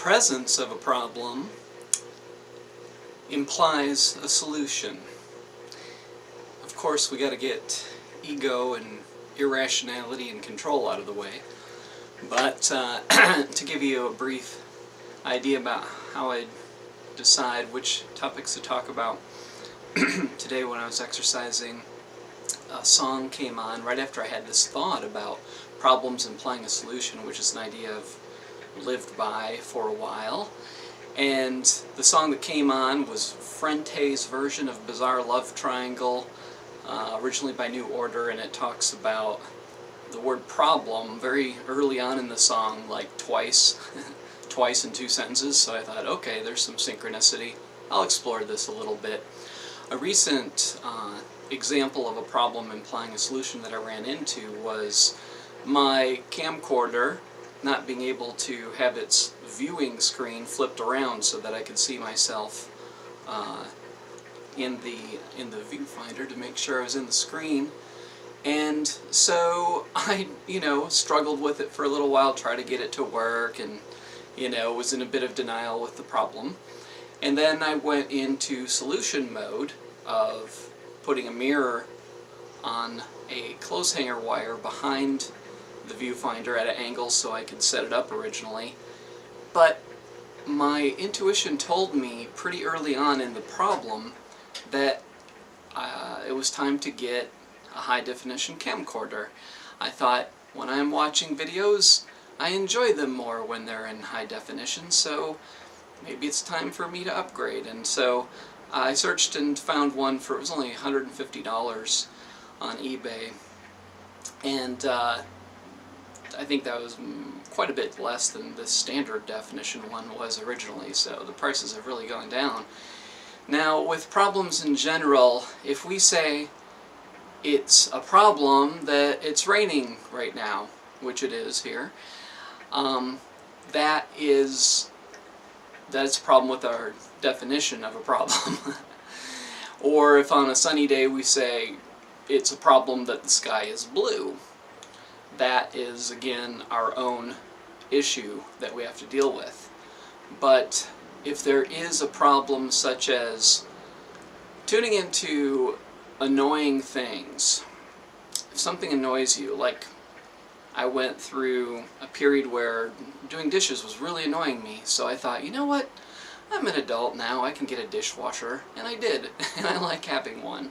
presence of a problem implies a solution. Of course, we got to get ego and irrationality and control out of the way. But to give you a brief idea about how I decide which topics to talk about, today when I was exercising, a song came on right after I had this thought about problems implying a solution, which is an idea I've lived by for a while. And the song that came on was Frente's version of Bizarre Love Triangle, originally by New Order, and it talks about the word problem very early on in the song, like twice in 2 sentences, so I thought, okay, there's some synchronicity. I'll explore this a little bit. A recent example of a problem implying a solution that I ran into was my camcorder not being able to have its viewing screen flipped around so that I could see myself in the viewfinder to make sure I was in the screen. And so I, struggled with it for a little while, tried to get it to work, and, was in a bit of denial with the problem. And then I went into solution mode of putting a mirror on a clothes hanger wire behind the viewfinder at an angle so I could set it up originally. But my intuition told me pretty early on in the problem that it was time to get a high-definition camcorder. I thought, when I'm watching videos, I enjoy them more when they're in high definition, so maybe it's time for me to upgrade. And so I searched and found one for, it was only $150 on eBay, and I think that was quite a bit less than the standard definition one was originally, so the prices have really gone down. Now, with problems in general, if we say it's a problem that it's raining right now, which it is here, that's a problem with our definition of a problem. Or if on a sunny day we say it's a problem that the sky is blue, that is, again, our own issue that we have to deal with. But if there is a problem such as tuning into annoying things, if something annoys you, like I went through a period where doing dishes was really annoying me, so I thought, you know what, I'm an adult now, I can get a dishwasher, and I did, and I like having one.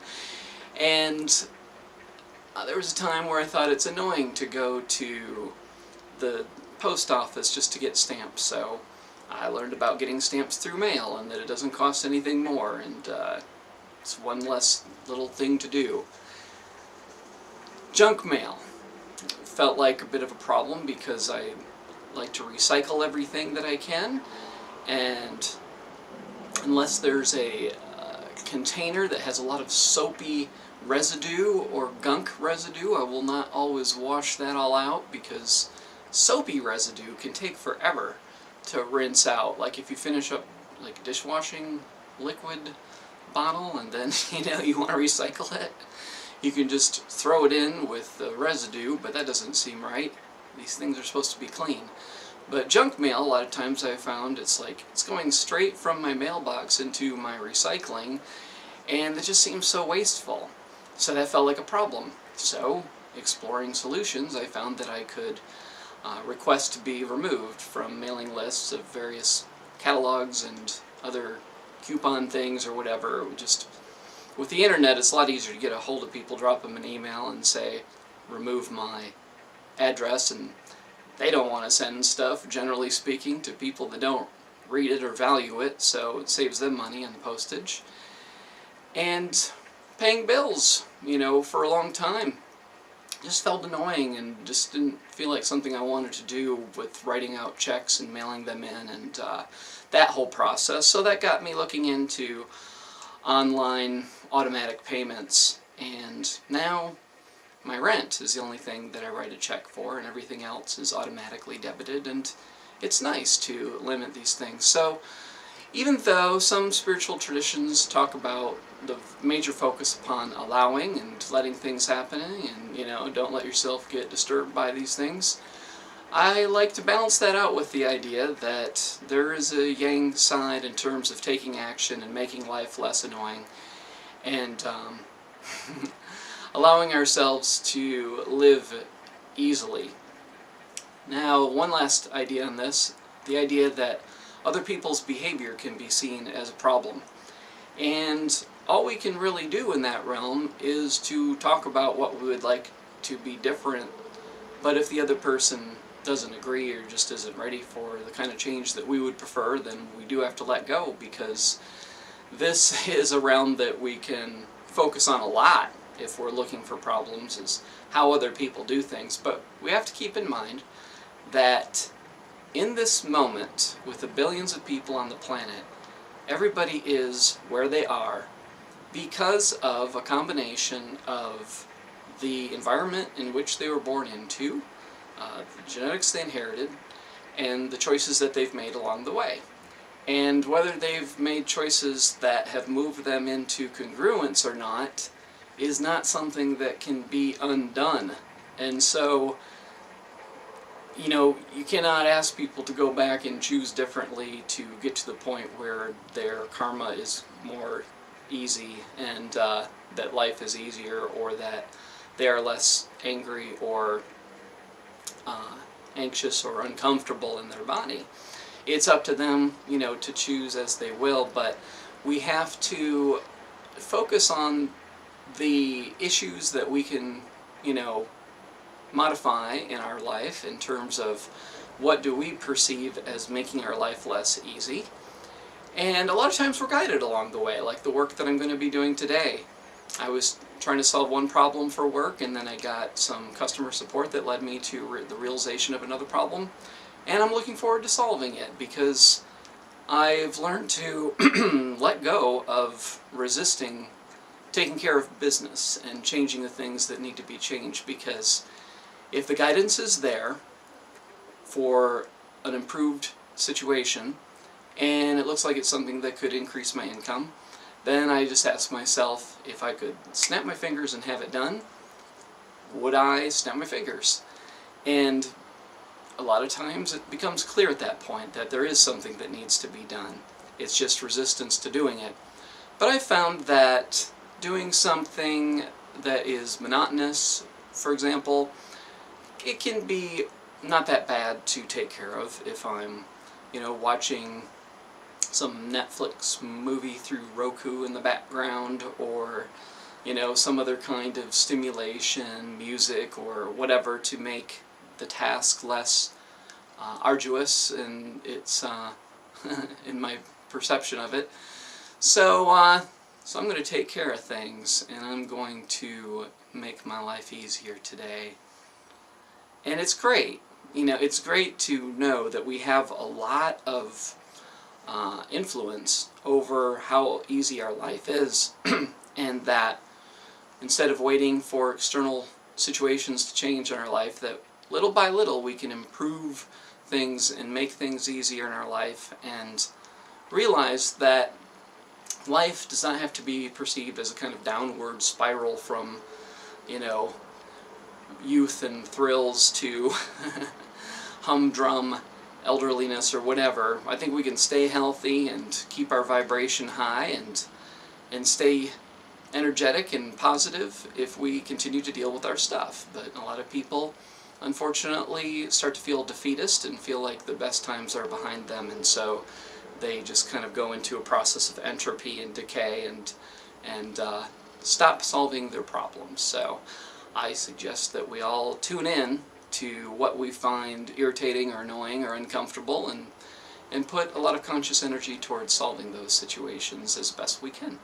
And there was a time where I thought it's annoying to go to the post office just to get stamps, so I learned about getting stamps through mail and that it doesn't cost anything more, and it's one less little thing to do. Junk mail felt like a bit of a problem because I like to recycle everything that I can, and unless there's a container that has a lot of soapy residue or gunk residue, I will not always wash that all out, because soapy residue can take forever to rinse out. Like if you finish up like a dishwashing liquid bottle and then you want to recycle it, you can just throw it in with the residue, but that doesn't seem right. These things are supposed to be clean. But junk mail, a lot of times I've found it's going straight from my mailbox into my recycling, and it just seems so wasteful. So that felt like a problem. So, exploring solutions, I found that I could request to be removed from mailing lists of various catalogs and other coupon things or whatever. Just with the internet, it's a lot easier to get a hold of people, drop them an email and say, remove my address, and they don't want to send stuff, generally speaking, to people that don't read it or value it, so it saves them money on the postage. And paying bills, for a long time just felt annoying and just didn't feel like something I wanted to do with writing out checks and mailing them in and that whole process. So that got me looking into online automatic payments, and now my rent is the only thing that I write a check for, and everything else is automatically debited, and it's nice to limit these things. So even though some spiritual traditions talk about the major focus upon allowing and letting things happen, and don't let yourself get disturbed by these things, I like to balance that out with the idea that there is a yang side in terms of taking action and making life less annoying, and allowing ourselves to live easily. Now, one last idea on this, the idea that other people's behavior can be seen as a problem. And all we can really do in that realm is to talk about what we would like to be different, but if the other person doesn't agree or just isn't ready for the kind of change that we would prefer, then we do have to let go, because this is a realm that we can focus on a lot if we're looking for problems, is how other people do things. But we have to keep in mind that in this moment, with the billions of people on the planet, everybody is where they are because of a combination of the environment in which they were born into, the genetics they inherited, and the choices that they've made along the way. And whether they've made choices that have moved them into congruence or not is not something that can be undone. And so, you know, you cannot ask people to go back and choose differently to get to the point where their karma is more easy, and that life is easier, or that they are less angry or anxious or uncomfortable in their body. It's up to them, you know, to choose as they will, but we have to focus on the issues that we can, you know, modify in our life in terms of what do we perceive as making our life less easy. And a lot of times we're guided along the way, like the work that I'm going to be doing today. I was trying to solve one problem for work, and then I got some customer support that led me to the realization of another problem, and I'm looking forward to solving it, because I've learned to let go of resisting taking care of business and changing the things that need to be changed, because if the guidance is there for an improved situation, and it looks like it's something that could increase my income, then I just ask myself, if I could snap my fingers and have it done, would I snap my fingers? And a lot of times it becomes clear at that point that there is something that needs to be done. It's just resistance to doing it. But I found that doing something that is monotonous, for example, it can be not that bad to take care of if I'm, you know, watching some Netflix movie through Roku in the background, or, you know, some other kind of stimulation, music, or whatever to make the task less arduous in its in my perception of it. So I'm going to take care of things, and I'm going to make my life easier today. And it's great. You know, it's great to know that we have a lot of influence over how easy our life is, and that instead of waiting for external situations to change in our life, that little by little we can improve things and make things easier in our life, and realize that life does not have to be perceived as a kind of downward spiral from, you know, youth and thrills to humdrum elderliness or whatever. I think we can stay healthy and keep our vibration high and stay energetic and positive if we continue to deal with our stuff. But a lot of people, unfortunately, start to feel defeatist and feel like the best times are behind them, and so they just kind of go into a process of entropy and decay and stop solving their problems. So I suggest that we all tune in to what we find irritating or annoying or uncomfortable, and put a lot of conscious energy towards solving those situations as best we can.